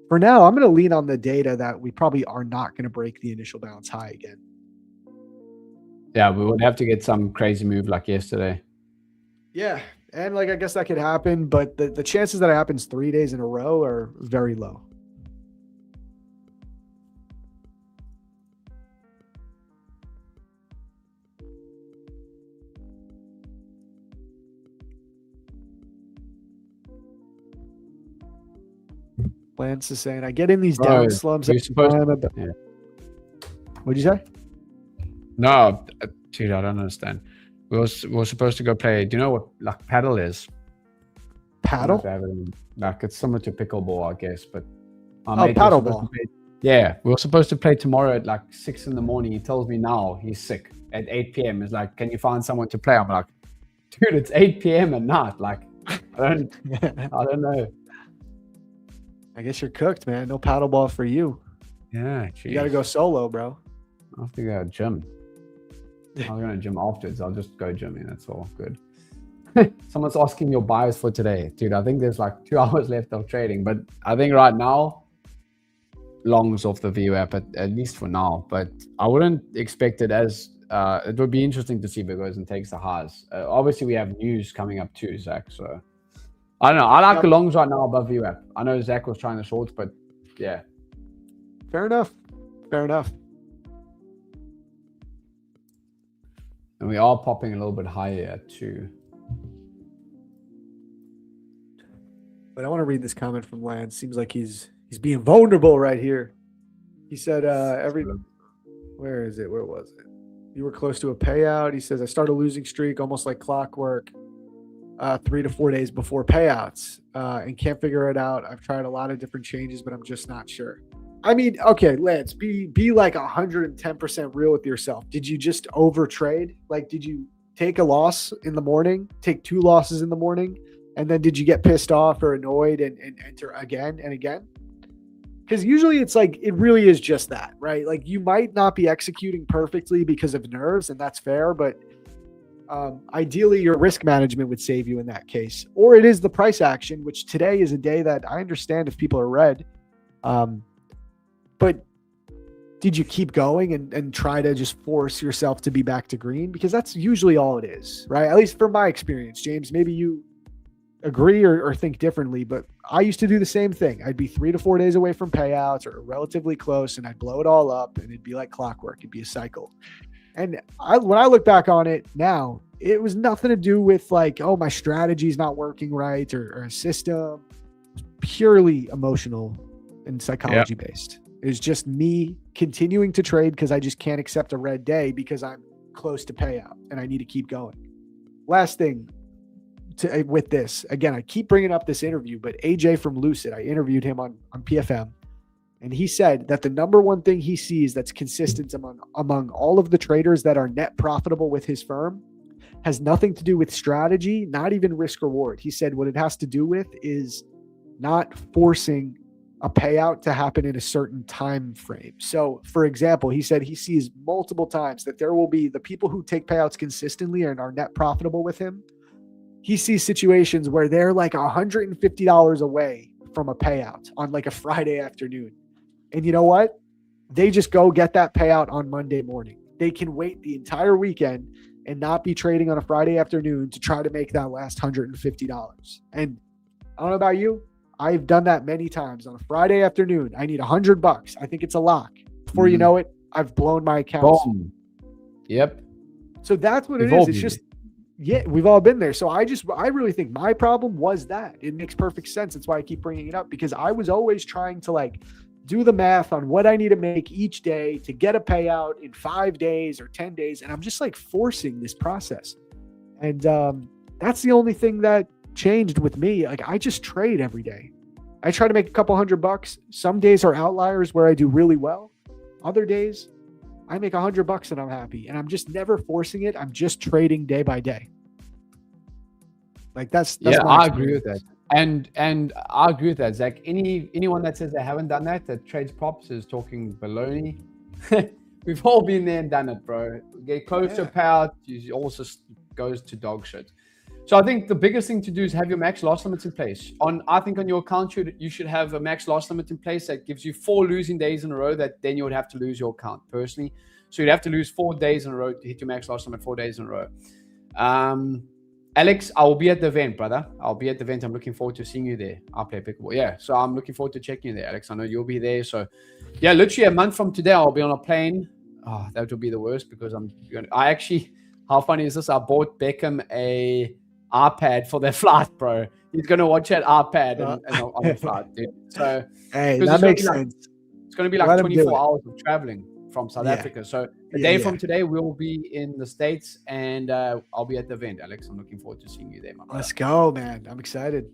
for now, I'm going to lean on the data that we probably are not going to break the initial balance high again. Yeah, we would have to get some crazy move like yesterday. Yeah, and like I guess that could happen, but the chances that it happens 3 days in a row are very low. Lance is saying, I get in these down slumps. What'd you say? No, dude, I don't understand. We were supposed to go play. Do you know what like paddle is? Paddle? Like it's similar to pickleball, I guess. But paddleball. Yeah, we were supposed to play tomorrow at like 6 in the morning. He tells me now he's sick at 8 p.m. He's like, can you find someone to play? I'm like, dude, it's 8 p.m. at night. Like, I don't know. I guess you're cooked, man. No paddleball for you. Yeah, geez. You got to go solo, bro. I have to go gym. I'm going to gym afterwards. I'll just go gymming. That's all good. Someone's asking your bias for today. Dude, I think there's like 2 hours left of trading. But I think right now, longs off the VWAP, at least for now. But I wouldn't expect it as... it would be interesting to see if it goes and takes the highs. Obviously, we have news coming up too, Zach. So I don't know. I like the longs right now above VWAP. I know Zach was trying the shorts, but yeah. Fair enough. Fair enough. And we are popping a little bit higher too. But I want to read this comment from Lance. Seems like he's being vulnerable right here. He said, where is it? Where was it? You were close to a payout. He says, I started a losing streak almost like clockwork 3 to 4 days before payouts and can't figure it out. I've tried a lot of different changes, but I'm just not sure. I mean, okay, Lance, be like 110% real with yourself. Did you just overtrade? Like, did you take a loss in the morning, take 2 losses in the morning, and then did you get pissed off or annoyed and enter again and again? Because usually it's like, it really is just that, right? Like you might not be executing perfectly because of nerves, and that's fair, but ideally your risk management would save you in that case. Or it is the price action, which today is a day that I understand if people are red. But did you keep going and try to just force yourself to be back to green? Because that's usually all it is, right? At least from my experience, James, maybe you agree or think differently, but I used to do the same thing. I'd be 3 to 4 days away from payouts or relatively close, and I'd blow it all up, and it'd be like clockwork. It'd be a cycle. And when I look back on it now, it was nothing to do with like, oh, my strategy is not working right or a system. It was purely emotional and psychology based. It was just me continuing to trade because I just can't accept a red day because I'm close to payout and I need to keep going. Last thing with this, again, I keep bringing up this interview, but AJ from Lucid, I interviewed him on PFM, and he said that the number one thing he sees that's consistent among all of the traders that are net profitable with his firm has nothing to do with strategy, not even risk reward. He said what it has to do with is not forcing a payout to happen in a certain time frame. So for example, he said he sees multiple times that there will be the people who take payouts consistently and are net profitable with him. He sees situations where they're like $150 away from a payout on like a Friday afternoon. And you know what? They just go get that payout on Monday morning. They can wait the entire weekend and not be trading on a Friday afternoon to try to make that last $150. And I don't know about you, I've done that many times on a Friday afternoon. I need $100. I think it's a lock. Before you know it, I've blown my account. Boom. Yep. So that's what it is. It's just, yeah, we've all been there. So I really think my problem was that. It makes perfect sense. That's why I keep bringing it up, because I was always trying to like do the math on what I need to make each day to get a payout in 5 days or 10 days. And I'm just like forcing this process. And that's the only thing that changed with me. Like I just trade every day. I try to make a couple $100. Some days are outliers where I do really well. Other days I make $100 and I'm happy. And I'm just never forcing it. I'm just trading day by day. Like that's I agree with that. And I agree with that, Zach. Anyone that says they haven't done that trades props is talking baloney. We've all been there and done it, bro. Get close to a payout, it also goes to dog shit. So I think the biggest thing to do is have your max loss limits in place. I think on your account, you should have a max loss limit in place that gives you 4 losing days in a row that then you would have to lose your account personally. So you'd have to lose 4 days in a row to hit your max loss limit 4 days in a row. Alex, I will be at the event, brother. I'll be at the event. I'm looking forward to seeing you there. I'll play pickleball. Yeah, so I'm looking forward to checking you there, Alex. I know you'll be there. So, yeah, literally a month from today, I'll be on a plane. Oh, that would be the worst because how funny is this? I bought Beckham a iPad for their flight, bro. He's going to watch that iPad and on the flight, dude. So, hey, that makes sense. It's going to be like 24 hours of traveling from South Africa. So a day from today, we'll be in the States and I'll be at the event, Alex. I'm looking forward to seeing you there, my brother. Let's go, man. I'm excited.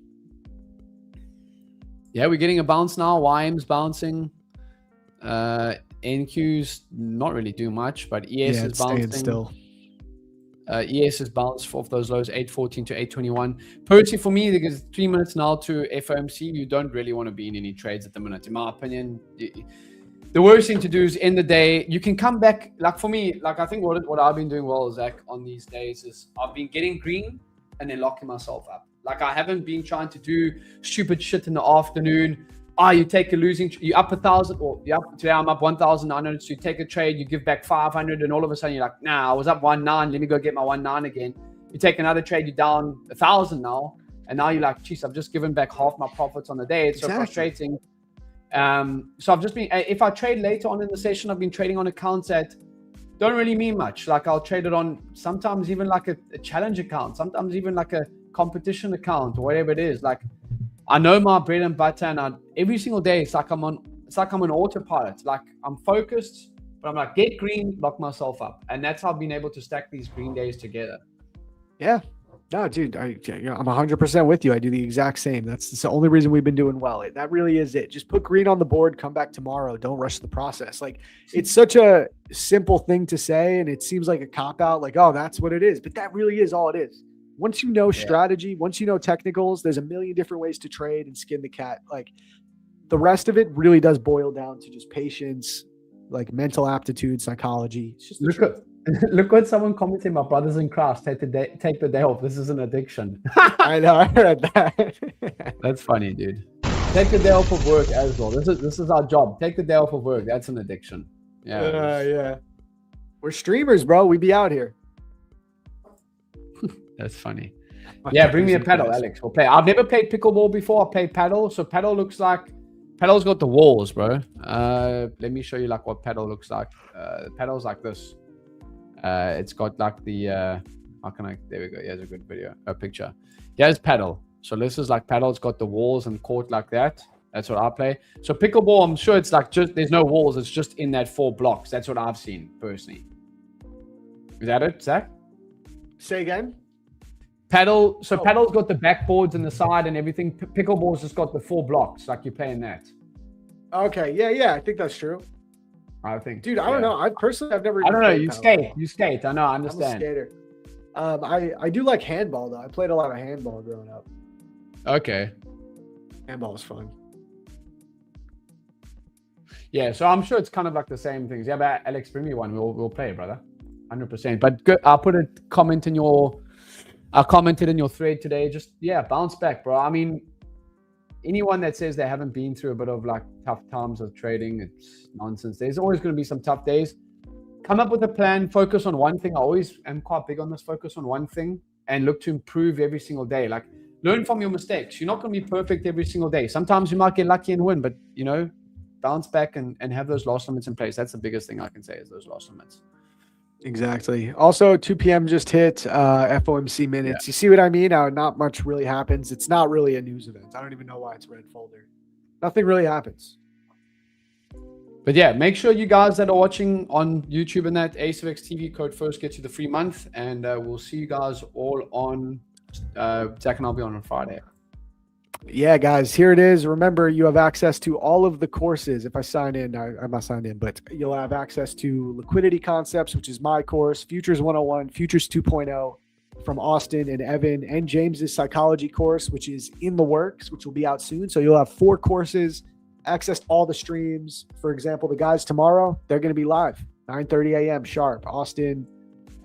Yeah, we're getting a bounce now. YM's bouncing. NQ's not really doing much, but ES is bouncing. Still. ES is bounced off those lows, 814 to 821. Personally, for me, because 3 minutes now to FOMC, you don't really want to be in any trades at the minute, in my opinion. The worst thing to do is end the day. You can come back. Like for me, like I think what I've been doing well, Zach, on these days is I've been getting green and then locking myself up. Like I haven't been trying to do stupid shit in the afternoon. You take a losing, you up 1,000, or today I'm up 1,900. So you take a trade, you give back 500, and all of a sudden you're like, nah, I was up 1.9. Let me go get my 1.9 again. You take another trade, you're down 1,000 now, and now you're like, geez, I've just given back half my profits on the day. It's so frustrating. So I've just been, if I trade later on in the session, I've been trading on accounts that don't really mean much. Like I'll trade it on sometimes even like a challenge account, sometimes even like a competition account or whatever it is. Like I know my bread and butter, and every single day it's like I'm on autopilot. Like I'm focused, but I'm like, get green, lock myself up. And that's how I've been able to stack these green days together. Yeah. No, dude, I'm 100% with you. I do the exact same. That's the only reason we've been doing well. That really is it. Just put green on the board, come back tomorrow. Don't rush the process. Like it's such a simple thing to say, and it seems like a cop out, like, oh, that's what it is. But that really is all it is. Once you know strategy, once you know technicals, there's a million different ways to trade and skin the cat. Like the rest of it really does boil down to just patience, like mental aptitude, psychology. It's just Look what someone commented, my brothers in Christ, take the day off. This is an addiction. I know, I heard that. That's funny, dude. Take the day off of work as well. This is our job. Take the day off of work. That's an addiction. Yeah. We're streamers, bro. We be out here. That's funny. Yeah, bring me a paddle, Alex. We'll play. I've never played pickleball before. I played paddle. So paddle looks like, paddle's got the walls, bro. Let me show you like what paddle looks like. Paddle's like this. It's got like the there we go. Here's a good picture. Here's paddle. So this is like paddle. It's got the walls and court like that. That's what I play. So pickleball, I'm sure it's like there's no walls. It's just in that 4 blocks. That's what I've seen personally. Is that it, Zach? Say again. Paddle. So paddle's got the backboards and the side and everything. Pickleball's just got the 4 blocks. Like you're playing that. Okay. Yeah. I think that's true. I think, dude, I don't know. I've never. I don't know. You skate. I know. I understand. I'm a skater. I do like handball though. I played a lot of handball growing up. Okay. Handball was fun. Yeah, so I'm sure it's kind of like the same things. Yeah, but Alex, bring me one. We'll play, brother. 100%. But good. I'll put a comment in your. I commented in your thread today. Just bounce back, bro. I mean, anyone that says they haven't been through a bit of like tough times of trading, it's nonsense. There's always going to be some tough days. Come up with a plan, focus on one thing. I always am quite big on this, focus on one thing and look to improve every single day. Like learn from your mistakes. You're not going to be perfect every single day. Sometimes you might get lucky and win, but bounce back and have those loss limits in place. That's the biggest thing I can say is those loss limits. Exactly. Also, 2 p.m. just hit FOMC minutes. You see what I mean? Not much really happens. It's not really a news event. I don't even know why it's red folder. Nothing really happens. But yeah, make sure you guys that are watching on YouTube and that ASFX TV code first gets you the free month, and we'll see you guys all on Zach and I'll be on Friday. Yeah, guys, here it is. Remember, you have access to all of the courses. If I sign in, I'm not signed in, but you'll have access to Liquidity Concepts, which is my course, Futures 101, Futures 2.0 from Austin and Evan, and James's Psychology course, which is in the works, which will be out soon. So you'll have 4 courses, access to all the streams. For example, the guys tomorrow, they're going to be live, 9:30 a.m. sharp, Austin,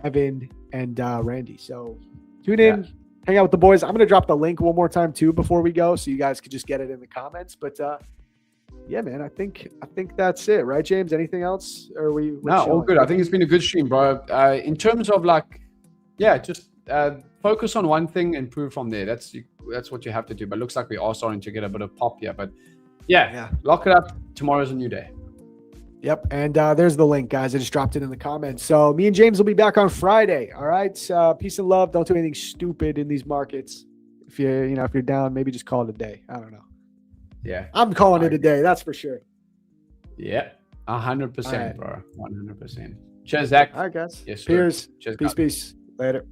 Evan, and Randy. So tune in. Yeah. Hang out with the boys. I'm going to drop the link one more time too before we go, so you guys could just get it in the comments. But yeah, man, I think that's it, right, James? Anything else? Or no, all good. I think it's been a good stream, bro. In terms of like, yeah, just focus on one thing and improve from there. That's what you have to do. But it looks like we are starting to get a bit of pop here. But yeah, lock it up. Tomorrow's a new day. If and there's the link, guys. I just dropped it in the comments. So me and James will be back on Friday. All right. Peace and love. Don't do anything stupid in these markets. If you're down, maybe just call it a day. I don't know. Yeah. I'm calling it a day. That's for sure. Yeah. 100%, bro. 100%. Cheers, Zach. All right, guys. Yes, Cheers. Cheers, peace. Later.